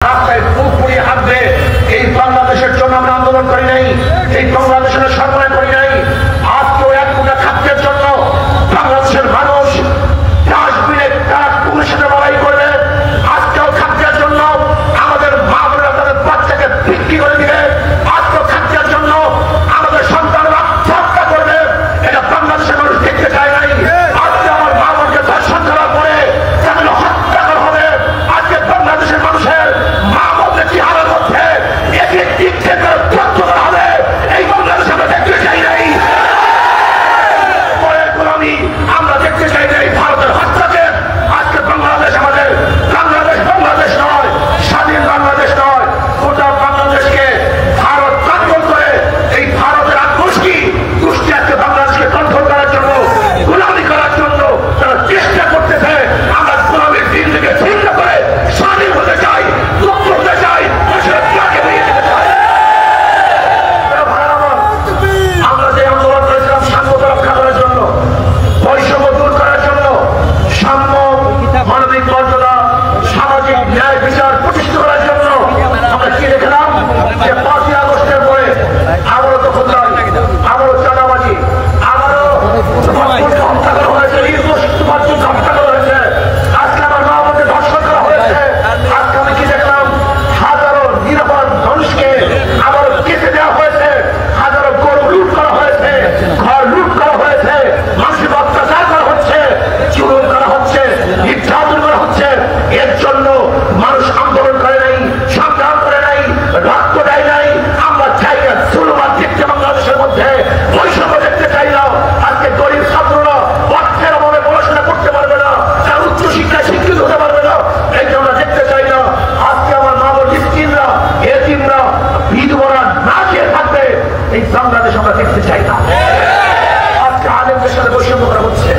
রাস্তায় বুক পুড়িয়ে হাঁটবে। এই বাংলাদেশের জন্য আমরা আন্দোলন করি নাই, এই বাংলাদেশের সরবরাহ করি নাই। আজকেও এক কোটা খাদ্যের জন্য বাংলাদেশের মানুষ ডাস্টবিনে পুলিশের সাথে লড়াই করবে। আজকেও খাদ্যের জন্য আমাদের মা বোনেরা তাদের বাচ্চাকে বিক্রি করে দিবে। আজকেও খাদ্যের জন্য আমাদের সন্তানরা হত্যা করবে। এটা বাংলাদেশের মানুষ দেখতে চায় নাই। আজকে আমার মা বোনকে ধর্ষণ করার পরে তাদের হত্যা করা হবে। আজকে বাংলাদেশের মানুষের মা বোনদের চেহারার মধ্যে একে দিক থেকে রক্ত করা হবে। এই বাংলাদেশ আমরা দেখতে চাই নাই। আমরা দেখতে চাই নাই ভারতের হস্তক্ষেপ। আজকে বাংলাদেশ আমাদের বাংলাদেশ নয়, স্বাধীন বাংলাদেশ নয়। গোটা বাংলাদেশকে ভারত কন্ট্রোল করে। এই ভারতের গোষ্ঠী আজকে বাংলাদেশকে কন্ট্রোল করার জন্য, গোলামি করার জন্য তারা চেষ্টা করতেছে। আমরা গোলামির দিন থেকে ভিন্ন করে স্বাধীন হতে চাই, মুক্ত হতে চাই, বেরিয়ে যেতে চাই। আমরা যে আন্দোলন করেছিলাম সাম্যতা রক্ষা করার জন্য, বৈষম্য দূর করার জন্য, সাম্য, মানবিক মর্যাদা, সামাজিক ন্যায় বিচার প্রতিষ্ঠা করার জন্য আমরা কি দেখলাম যে 5ই আগস্টের পরে আবারও দখলদারি, আবারও চাঁদাবাজি, আবারও হত্যা করা হয়েছে, হত্যা করা হয়েছে। আজকে আমার মা বোনকে ধর্ষণ করা হয়েছে। আজকে আমি কি দেখলাম হাজারো নিরাপদ মানুষকে আবারও কেটে দেওয়া হয়েছে, হাজারো গরু লুট করা হয়েছে, ঘর লুট করা হয়েছে, মানুষের অত্যাচার করা হচ্ছে, চুরন করা হচ্ছে, নির্যাতন করা হচ্ছে। এর জন্য মানুষ আন্দোলন করে নাই, সংগ্রাম করে নাই, রক্ত দেয় নাই। আমরা চাই না জুলুম দেখতে বাংলাদেশের মধ্যে, বৈষম্য দেখতে চাই না। আজকে গরিব ছাত্ররা অর্থের অভাবে পড়াশোনা করতে পারবে না, তারা উচ্চ শিক্ষায় শিক্ষিত হতে পারবে না। এই যে আমরা দেখতে চাই না। আজকে আমার মা বোন মিসকিনরা, এতিমরা, বিধবারা না খেয়ে থাকবে, এই বাংলাদেশ আমরা দেখতে চাই না। আজকে আলেমদের সাথে বৈষম্য করা হচ্ছে।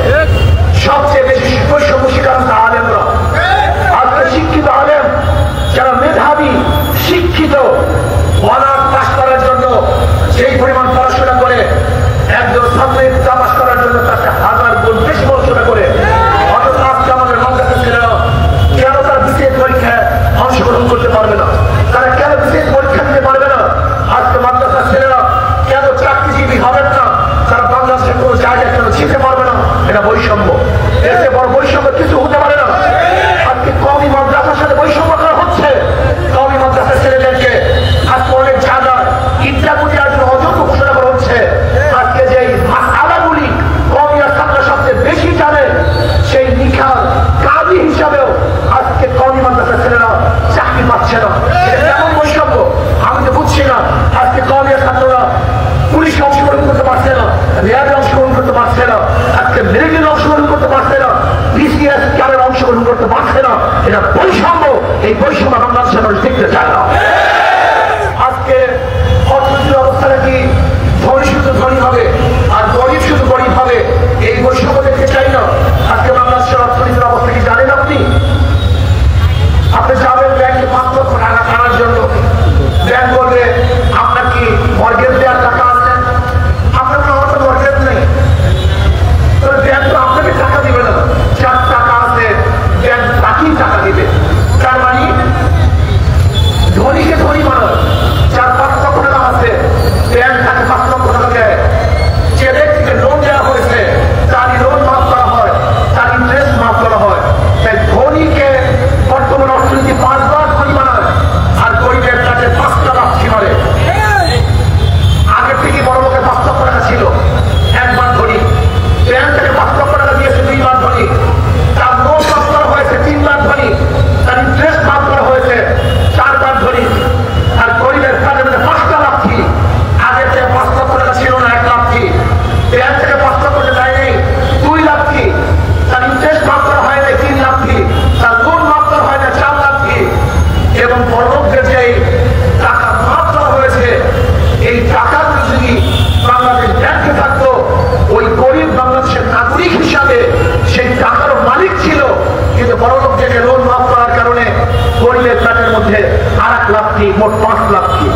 সবচেয়ে বেশি বৈষম্য শিকার হচ্ছে আলেমরা। আজকে শিক্ষিত আলেম যারা মেধাবী, শিক্ষিত, অনার্স পাস করার জন্য সেই পরিমাণ পড়াশোনা করে, একজন ছাত্রী পাস করার জন্য তাকে 1000 গুণ বেশি পড়াশোনা করে, অথচ আজকে আমাদের মাদ্রাসা ছেলেরা কেন তার বিশেষ পরীক্ষায় অংশগ্রহণ করতে পারবে না? তারা কেন বিশেষ পরীক্ষা দিতে পারবে না? আজকে মাদ্রাসার ছেলেরা কেন চাকরিজীবী হবেন না? তারা বাংলাদেশের কোনো জায়গায় কেন ছিঁড়তে পারবে না? এটা বৈষম্য। এর চেয়ে বড় বৈষম্য কিছু হতে পারে না। আজকে কওমি মাদ্রাসার সাথে বৈষম্য করা হচ্ছে। কওমি মাদ্রাসার ছেলেদেরকে আজকে অনেক জায়গায় ইচ্ছাকুটি আর অযোগ্য ঘোষণা করা হচ্ছে। আজকে যে আলাগুলি কওমি আর ছাত্র সবচেয়ে বেশি জানে, সেই নিখার কাজী হিসাবেও আজকে কওমি মাদ্রাসার ছেলেরা চাকরি পাচ্ছে না। এটা কেমন বৈষম্য আমি তো বুঝছি না। আজকে কওমি আর ছাত্ররা পুলিশে অংশগ্রহণ করতে পারছে না, র্যাবে অংশগ্রহণ করতে পারছে না, আজকে মিলিটারিতে অংশগ্রহণ করতে পারছে না, বিসিএস ক্যাডারে অংশগ্রহণ করতে পারছে না। এটা বৈষম্য। এই বৈষম্য বাংলাদেশের মানুষ দেখতে চায় না। আজকে অর্থনৈতিক অবস্থাটা কি ধনী শুধু ধনী হবে আর গরিব শুধু গরিব হবে, এই বৈষম্য দেখতে চাই না। আজকে বাংলাদেশের অর্থনীতির অবস্থা কি জানেন আপনি? আপনি যাবেন ব্যাংকে 5 লক্ষ টাকা টানার জন্য, ব্যাংক বলবে আপনার কি মর্গেজ দেওয়ার টাকা আছে? আপনার তো আমার মর্গেজ নেই। ব্যাংক তো আপনাকে টাকা দিবে না। যার টাকা আছে ব্যাংক তাকেই টাকা দিবে। তার মানে ধনীকে ধনী বানায়। যার 5 লক্ষ টাকা আছে ব্যাংক তাকে 5 লক্ষ টাকা দেয়। যে ব্যক্তিকে লোন দেওয়া হয়েছে তারই লোন মাফ করা হয়, তার ইন্টারেস্ট মাফ করা হয়। তাই ধনীকে বর্তমান অর্থনীতি 5 বার ধনী বানায়, আর গরিবের কাছে 5টা লাফি মারে। আগের থেকে বড় লোকের 5 লক্ষ টাকা ছিল, 1 বার ধনী। ব্যাংক থেকে 5 লক্ষ টাকা দিয়েছে, 2 বার ধনী। তার লোন মাফ করা হয়েছে, 3 বার ধনী। তার ইন্টারেস্ট মাফ করা হয়েছে, 4 বার ধনী। আর গরিবের কাছে 5টা লাফি। আগের থেকে 5 লক্ষ টাকা ছিল না, 1 লাফি। ব্যাংক থেকে 5 লক্ষ টাকা দেয় নেই, 2 লাফি। তার ইন্টারেস্ট মাফ করা হয় নাই, 3 লাফি। তার লোন মাফ করা হয় না, 4 লাফি। এবং বড়লোকদের যে টাকা মাফ করা হয়েছে, এই টাকাগুলো যদি বাংলাদেশ ব্যাংকে থাকতো, ওই গরিব বাংলাদেশের নাগরিক হিসাবে সেই টাকারও মালিক ছিল। কিন্তু বড়লোকদেরকে লোন মাফ করার কারণে গরিবের প্যাটের মধ্যে 1 লাফি, মোট 5 লাফি।